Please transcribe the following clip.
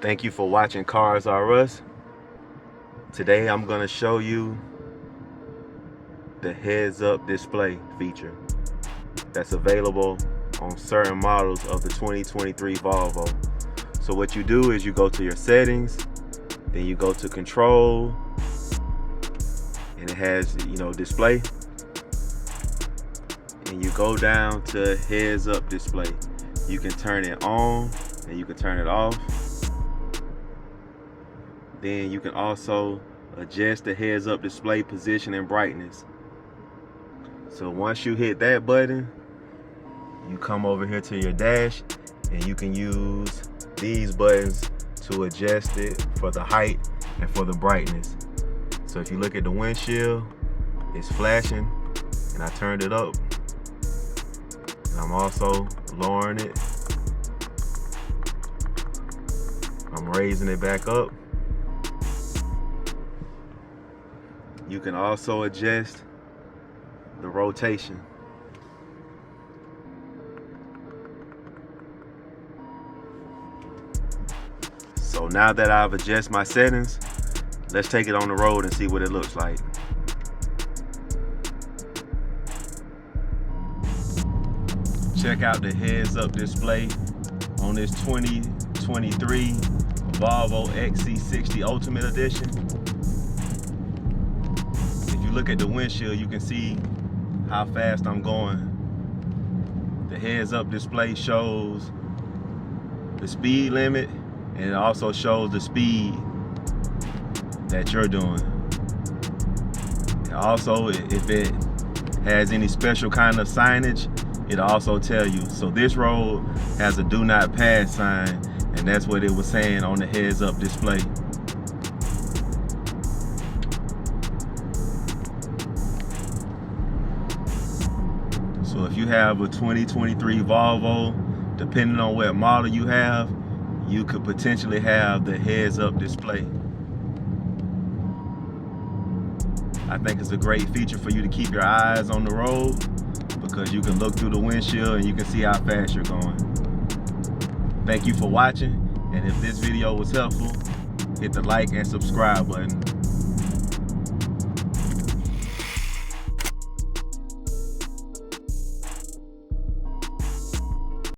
Thank you for watching Cars R Us. Today I'm going to show you the heads-up display feature that's available on certain models of the 2023 Volvo. So what you do is you go to your settings, then you go to control, and it has, display, and you go down to heads-up display. You can turn it on and you can turn it off. Then you can also adjust the heads-up display position and brightness. So once you hit that button, you come over here to your dash and you can use these buttons to adjust it for the height and for the brightness. So if you look at the windshield, it's flashing and I turned it up. And I'm also lowering it. I'm raising it back up. You can also adjust the rotation. So now that I've adjusted my settings, let's take it on the road and see what it looks like. Check out the heads-up display on this 2023 Volvo XC60 Ultimate Edition. If you look at the windshield, you can see how fast I'm going. The heads-up display shows the speed limit, and it also shows the speed that you're doing. And also, if it has any special kind of signage, it'll also tell you. So this road has a do not pass sign, and that's what it was saying on the heads-up display. So if you have a 2023 Volvo, depending on what model you have, you could potentially have the heads-up display. I think it's a great feature for you to keep your eyes on the road, because you can look through the windshield and you can see how fast you're going. Thank you for watching, and if this video was helpful, hit the like and subscribe button.